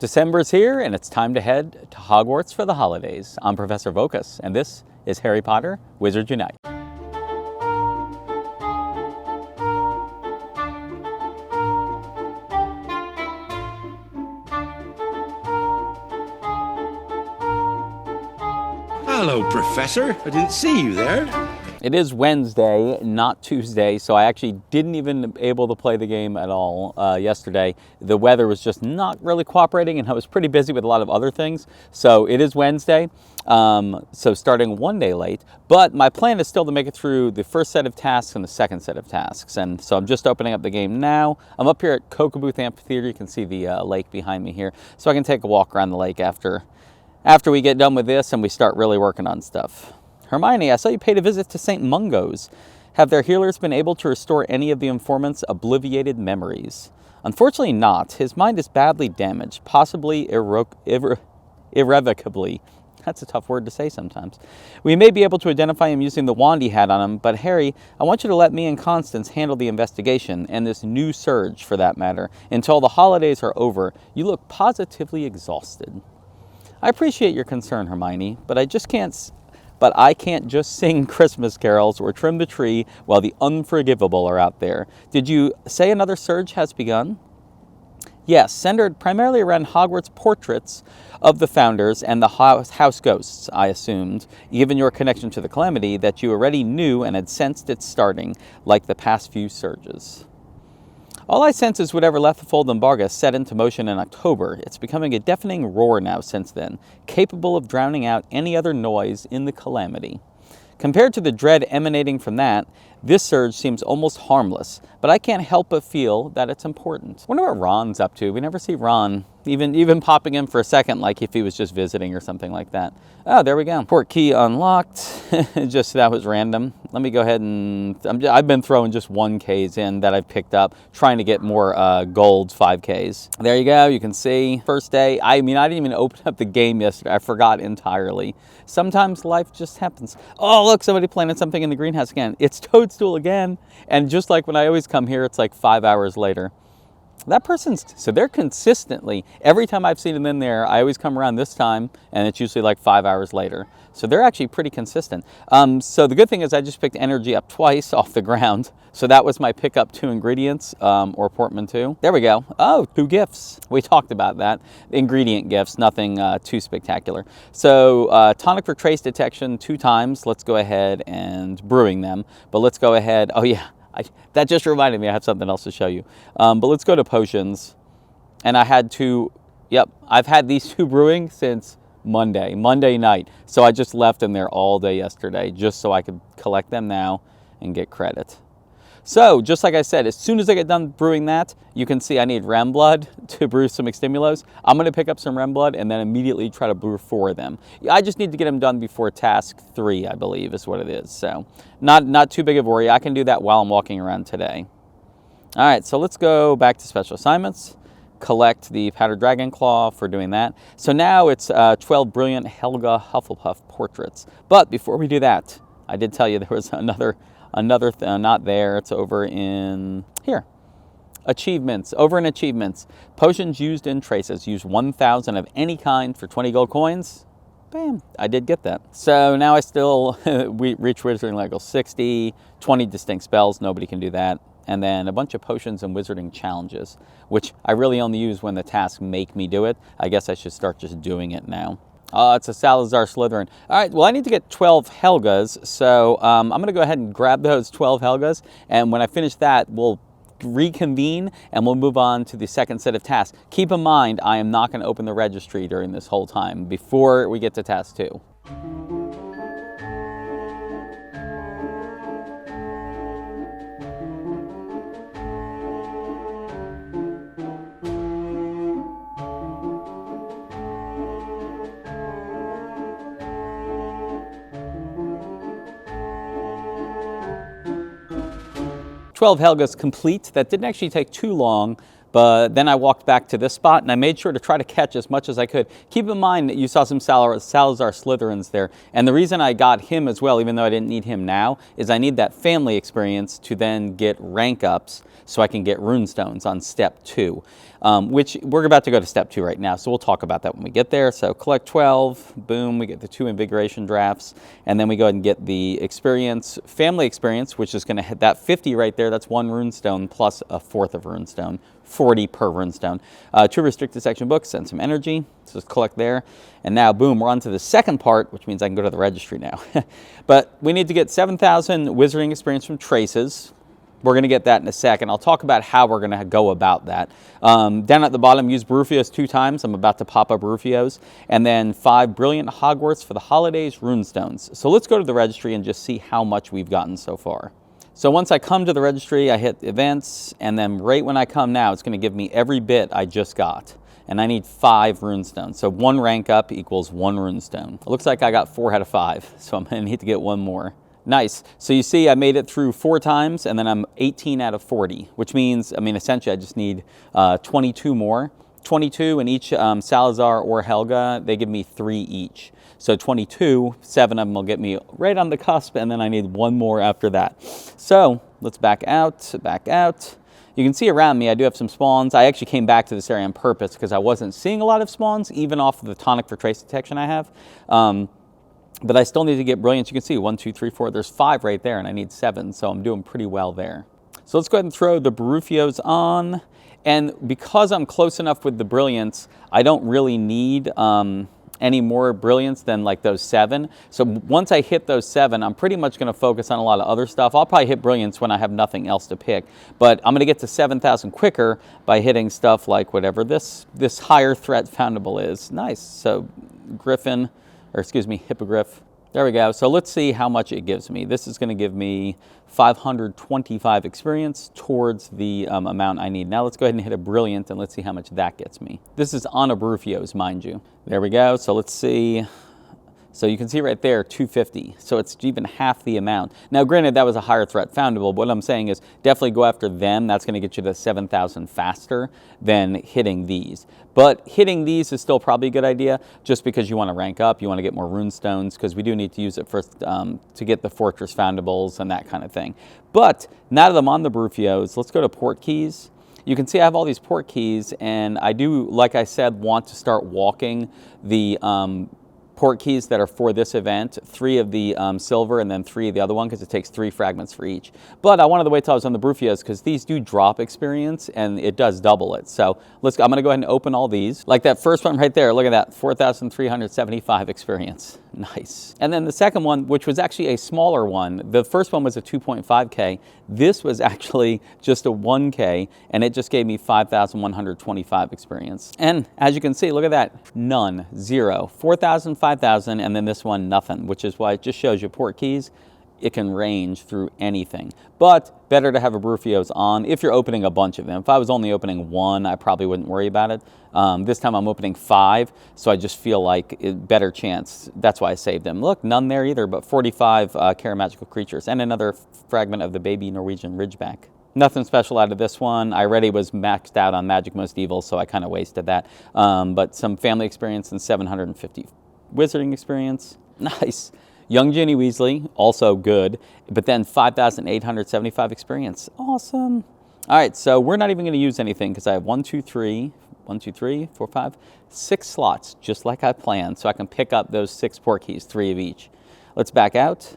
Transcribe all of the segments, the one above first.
December's here, and it's time to head to Hogwarts for the holidays. I'm Professor Voqas, and this is Harry Potter Wizards Unite. Hello, Professor. I didn't see you there. It is Wednesday, not Tuesday, so I actually didn't even able to play the game at all yesterday. The weather was just not really cooperating, and I was pretty busy with a lot of other things. So it is Wednesday, so starting one day late. But my plan is still to make it through the first set of tasks and the second set of tasks. And so I'm just opening up the game now. I'm up here at Kokabooth Amphitheater. You can see the lake behind me here. So I can take a walk around the lake after we get done with this and we start really working on stuff. Hermione, I saw you paid a visit to St. Mungo's. Have their healers been able to restore any of the informant's obliviated memories? Unfortunately not. His mind is badly damaged, possibly irrevocably. That's a tough word to say sometimes. We may be able to identify him using the wand he had on him, but Harry, I want you to let me and Constance handle the investigation, and this new surge, for that matter. Until the holidays are over, you look positively exhausted. I appreciate your concern, Hermione, but I can't just sing Christmas carols or trim the tree while the unforgivable are out there. Did you say another surge has begun? Yes, centered primarily around Hogwarts portraits of the founders and the house ghosts, I assumed, given your connection to the calamity, that you already knew and had sensed it starting, like the past few surges. All I sense is whatever left the fold embargo set into motion in October. It's becoming a deafening roar now since then, capable of drowning out any other noise in the calamity. Compared to the dread emanating from that, this surge seems almost harmless, but I can't help but feel that it's important. I wonder what Ron's up to. We never see Ron even popping in for a second, like if he was just visiting or something like that. Oh, there we go. Port key unlocked. Just that was random. Let me go ahead and I've been throwing just 1Ks in that I've picked up, trying to get more gold 5Ks. There you go. You can see first day. I didn't even open up the game yesterday. I forgot entirely. Sometimes life just happens. Oh, look, somebody planted something in the greenhouse again. It's Toadstool again. And just like when I always come here, it's like 5 hours later. So they're consistently, every time I've seen them in there, I always come around this time, and it's usually like 5 hours later. So they're actually pretty consistent. So the good thing is I just picked energy up twice off the ground. So that was my pick up 2 ingredients, or portmanteau. There we go. Oh, 2 gifts. We talked about that. Ingredient gifts, nothing too spectacular. So tonic for trace detection 2 times. Let's go ahead and brewing them. But let's go ahead. Oh yeah. That just reminded me I have something else to show you. But let's go to potions. And I had 2, I've had these 2 brewing since Monday night. So I just left them there all day yesterday just so I could collect them now and get credit. So just like I said, as soon as I get done brewing that, you can see I need Rem blood to brew some Extimulos. I'm going to pick up some Rem blood and then immediately try to brew 4 of them. I just need to get them done before task 3, I believe is what it is. So not too big of a worry. I can do that while I'm walking around today. All right, so let's go back to special assignments. Collect the powdered dragon claw for doing that. So now it's 12 brilliant Helga Hufflepuff portraits. But before we do that, I did tell you there was another not there, it's over in here. Achievements, over in achievements. Potions used in traces. Use 1,000 of any kind for 20 gold coins. Bam, I did get that. So now I still reach wizarding level 60, 20 distinct spells, nobody can do that. And then a bunch of potions and wizarding challenges, which I really only use when the tasks make me do it. I guess I should start just doing it now. It's a Salazar Slytherin. All right, well, I need to get 12 Helgas, so I'm going to go ahead and grab those 12 Helgas, and when I finish that, we'll reconvene, and we'll move on to the second set of tasks. Keep in mind, I am not going to open the registry during this whole time before we get to task 2. 12 Helgas complete. That didn't actually take too long, but then I walked back to this spot and I made sure to try to catch as much as I could. Keep in mind that you saw some Salazar Slytherins there, and the reason I got him as well, even though I didn't need him now, is I need that family experience to then get rank ups so I can get runestones on step 2. which we're about to go to step 2 right now. So we'll talk about that when we get there. So collect 12, boom, we get the 2 invigoration drafts. And then we go ahead and get the experience, family experience, which is going to hit that 50 right there. That's 1 runestone plus a 1/4 of runestone, 40 per runestone. 2 restricted section books and some energy. So just collect there. And now, boom, we're on to the second part, which means I can go to the registry now. But we need to get 7,000 wizarding experience from traces. We're going to get that in a second. I'll talk about how we're going to go about that. Down at the bottom, use Barufios 2 times. I'm about to pop up Barufios. And then 5 brilliant Hogwarts for the holidays runestones. So let's go to the registry and just see how much we've gotten so far. So once I come to the registry, I hit events, and then right when I come now, it's going to give me every bit I just got. And I need 5 runestones. So 1 rank up equals 1 runestone. It looks like I got 4 out of 5, so I'm going to need to get 1 more. Nice. So you see I made it through 4 times, and then I'm 18 out of 40, which means, I mean, essentially I just need 22 more. 22 in each Salazar or Helga, they give me 3 each. So 22, 7 of them will get me right on the cusp, and then I need 1 more after that. So let's back out, back out. You can see around me I do have some spawns. I actually came back to this area on purpose because I wasn't seeing a lot of spawns, even off of the tonic for trace detection I have. But I still need to get brilliance. You can see 1, 2, 3, 4. There's 5 right there, and I need 7, so I'm doing pretty well there. So let's go ahead and throw the Barufios on. And because I'm close enough with the brilliance, I don't really need any more brilliance than like those 7. So once I hit those 7, I'm pretty much going to focus on a lot of other stuff. I'll probably hit brilliance when I have nothing else to pick. But I'm going to get to 7,000 quicker by hitting stuff like whatever this higher threat foundable is. Nice. So Griffin, or excuse me, Hippogriff. There we go. So let's see how much it gives me. This is going to give me 525 experience towards the amount I need. Now let's go ahead and hit a brilliant, and let's see how much that gets me. This is on a Barufios, mind you. There we go. So let's see. So you can see right there, 250. So it's even half the amount. Now, granted, that was a higher threat foundable. But what I'm saying is definitely go after them. That's going to get you to 7,000 faster than hitting these. But hitting these is still probably a good idea just because you want to rank up. You want to get more runestones because we do need to use it first to get the fortress foundables and that kind of thing. But now that I'm on the Barufios, let's go to port keys. You can see I have all these port keys, and I do, like I said, want to start walking the port keys that are for this event, 3 of the silver and then 3 of the other one because it takes 3 fragments for each. But I wanted to wait till I was on the Barufios because these do drop experience and it does double it. So I'm going to go ahead and open all these. Like that first one right there, look at that, 4,375 experience. Nice. And then the second one, which was actually a smaller one, the first one was a 2.5K. This was actually just a 1K, and it just gave me 5,125 experience. And as you can see, look at that, none, 0, 4,000, 5,000, and then this one, nothing, which is why it just shows you port keys. It can range through anything. But better to have a Barufios on if you're opening a bunch of them. If I was only opening 1, I probably wouldn't worry about it. This time I'm opening 5, so I just feel like a better chance. That's why I saved them. Look, none there either, but 45 Magical creatures and another fragment of the baby Norwegian Ridgeback. Nothing special out of this one. I already was maxed out on Magic Most Evil, so I kind of wasted that. But some family experience and 750 wizarding experience. Nice. Young Ginny Weasley, also good, but then 5,875 experience. Awesome. All right, so we're not even going to use anything because I have 1, 2, 3, 4, 5, 6 slots, just like I planned, so I can pick up those 6 port keys, 3 of each. Let's back out.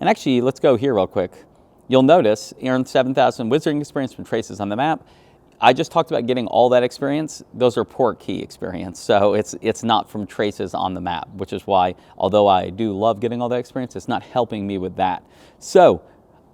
And actually, let's go here real quick. You'll notice, earn 7,000 wizarding experience from traces on the map. I just talked about getting all that experience. Those are port key experience, so it's not from traces on the map, which is why, although I do love getting all that experience, it's not helping me with that. So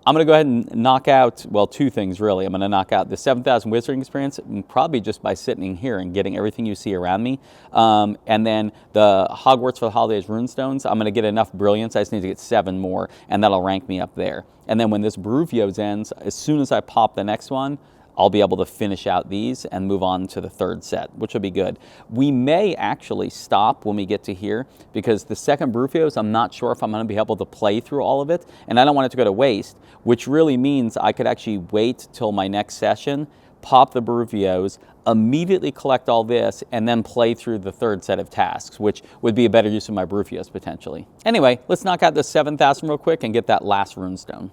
I'm going to go ahead and knock out, well, 2 things really. I'm going to knock out the 7,000 wizarding experience, probably just by sitting here and getting everything you see around me. And then the Hogwarts for the Holidays runestones, I'm going to get enough brilliance. I just need to get 7 more, and that'll rank me up there. And then when this Barufios ends, as soon as I pop the next one, I'll be able to finish out these and move on to the 3rd set, which will be good. We may actually stop when we get to here because the second Barufios, I'm not sure if I'm going to be able to play through all of it, and I don't want it to go to waste, which really means I could actually wait till my next session, pop the Barufios, immediately collect all this, and then play through the 3rd set of tasks, which would be a better use of my Barufios potentially. Anyway, let's knock out the 7,000 real quick and get that last runestone.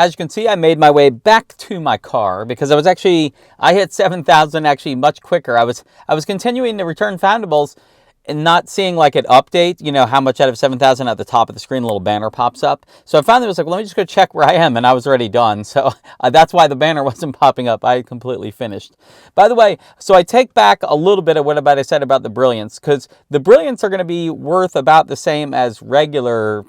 As you can see, I made my way back to my car because I hit 7,000 actually much quicker. I was continuing to return foundables and not seeing like it update, you know, how much out of 7,000 at the top of the screen, a little banner pops up. So I finally was like, well, let me just go check where I am, and I was already done. So that's why the banner wasn't popping up. I had completely finished. By the way, so I take back a little bit of what I said about the brilliants, because the brilliants are going to be worth about the same as regular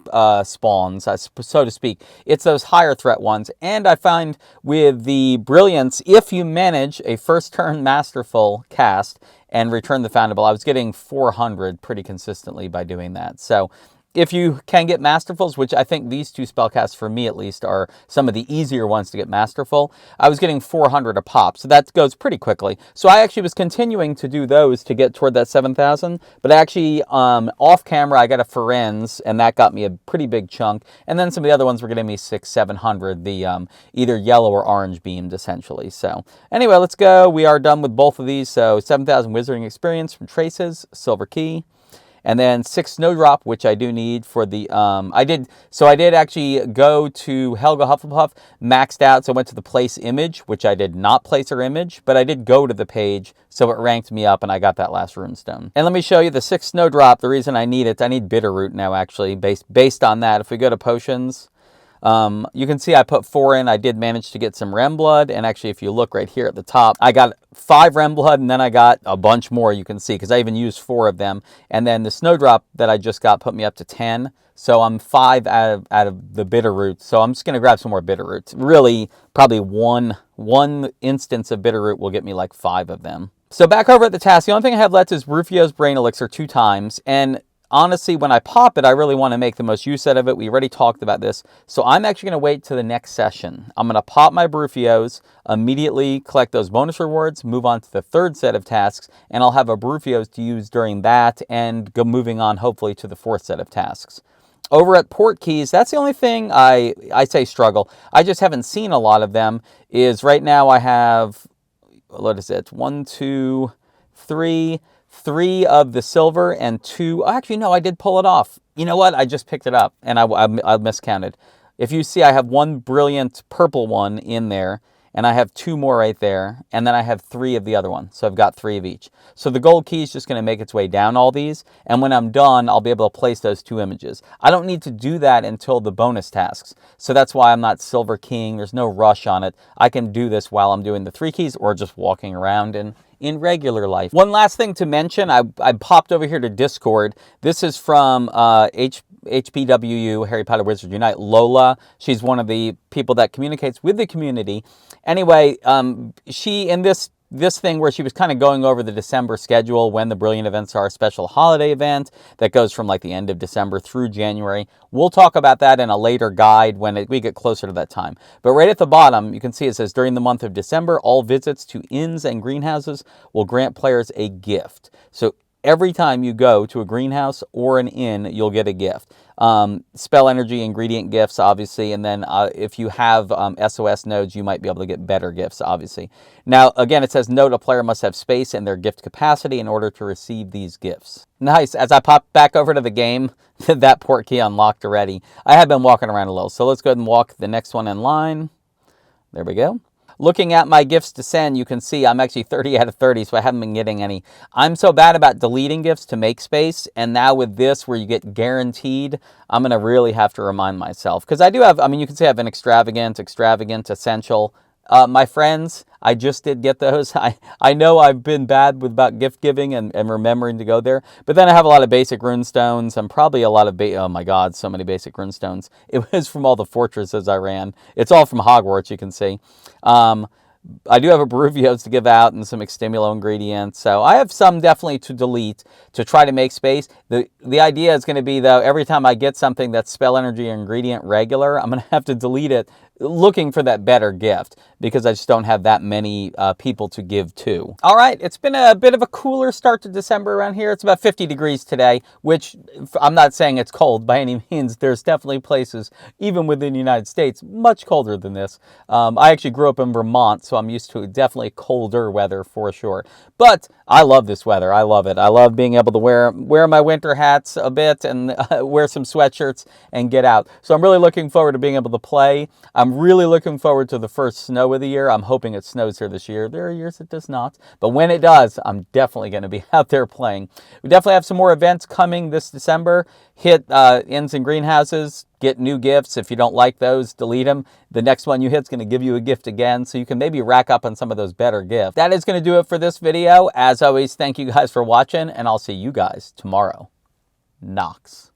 spawns, so to speak. It's those higher threat ones. And I find with the brilliants, if you manage a first turn masterful cast and return the foundable, I was getting 400 pretty consistently by doing that. So if you can get masterfuls, which I think these two spellcasts for me at least are some of the easier ones to get masterful, I was getting 400 a pop. So that goes pretty quickly. So I actually was continuing to do those to get toward that 7,000. But actually off camera, I got a Ferenz, and that got me a pretty big chunk. And then some of the other ones were getting me 600-700, the either yellow or orange beamed essentially. So anyway, let's go. We are done with both of these. So 7,000 wizarding experience from Traces, silver key. And then 6 snowdrop, which I do need for the, I did actually go to Helga Hufflepuff, maxed out, so I went to the place image, which I did not place her image, but I did go to the page, so it ranked me up, and I got that last runestone. And let me show you the 6 snowdrop, the reason I need it. I need bitterroot now, actually, based on that. If we go to potions, you can see I put 4 in. I did manage to get some Rem blood, and actually if you look right here at the top, I got 5 Rem blood, and then I got a bunch more, you can see, because I even used 4 of them. And then the snowdrop that I just got put me up to 10, so I'm 5 out of the bitterroot. So I'm just going to grab some more bitterroots. Really, probably one instance of bitterroot will get me like 5 of them. So back over at the task, the only thing I have left is Rufio's Brain Elixir 2 times, and honestly, when I pop it, I really want to make the most use out of it. We already talked about this. So I'm actually going to wait to the next session. I'm going to pop my Brufios, immediately collect those bonus rewards, move on to the third set of tasks, and I'll have a Brufios to use during that and go moving on, hopefully, to the fourth set of tasks. Over at port keys, that's the only thing I say struggle. I just haven't seen a lot of them. Is right now I have, what is it? 1, 2, 3... 3 of the silver and 2. Actually, no, I did pull it off. You know what? I just picked it up, and I miscounted. If you see, I have 1 brilliant purple one in there, and I have 2 more right there, and then I have 3 of the other one. So I've got 3 of each. So the gold key is just going to make its way down all these, and when I'm done, I'll be able to place those 2 images. I don't need to do that until the bonus tasks. So that's why I'm not silver keying. There's no rush on it. I can do this while I'm doing the 3 keys or just walking around in regular life. One last thing to mention, I popped over here to Discord. This is from HPWU, Harry Potter Wizards Unite, Lola. She's one of the people that communicates with the community. Anyway, she, in this thing where she was kind of going over the December schedule, when the Brilliant events are, a special holiday event that goes from like the end of December through January. We'll talk about that in a later guide when we get closer to that time. But right at the bottom, you can see it says, during the month of December, all visits to inns and greenhouses will grant players a gift. So every time you go to a greenhouse or an inn, you'll get a gift. Spell energy, ingredient gifts, obviously, and then if you have SOS nodes, you might be able to get better gifts, obviously. Now, again, it says, note, a player must have space in their gift capacity in order to receive these gifts. Nice. As I pop back over to the game, that port key unlocked already. I have been walking around a little, so let's go ahead and walk the next one in line. There we go. Looking at my gifts to send, you can see I'm actually 30 out of 30, so I haven't been getting any. I'm so bad about deleting gifts to make space, and now with this, where you get guaranteed, I'm going to really have to remind myself. Because I do have, I mean, you can see I have an extravagant, essential. My friends, I just did get those. I know I've been bad about gift giving and remembering to go there. But then I have a lot of basic runestones and probably a lot of, oh my God, so many basic runestones. It was from all the fortresses I ran. It's all from Hogwarts, you can see. I do have a Baruvios to give out and some Extimulo ingredients. So I have some definitely to delete to try to make space. The idea is going to be, though, every time I get something that's spell energy or ingredient regular, I'm going to have to delete it looking for that better gift because I just don't have that many people to give to. All right, it's been a bit of a cooler start to December around here. It's about 50 degrees today, which I'm not saying it's cold by any means. There's definitely places, even within the United States, much colder than this. I actually grew up in Vermont, so I'm used to definitely colder weather for sure. But I love this weather. I love it. I love being able to wear my winter hats a bit and wear some sweatshirts and get out. So I'm really looking forward to being able to play. I'm I'm really looking forward to the first snow of the year. I'm hoping it snows here this year. There are years it does not. But when it does, I'm definitely going to be out there playing. We definitely have some more events coming this December. Hit Inns and Greenhouses. Get new gifts. If you don't like those, delete them. The next one you hit is going to give you a gift again, so you can maybe rack up on some of those better gifts. That is going to do it for this video. As always, thank you guys for watching, and I'll see you guys tomorrow. Knox.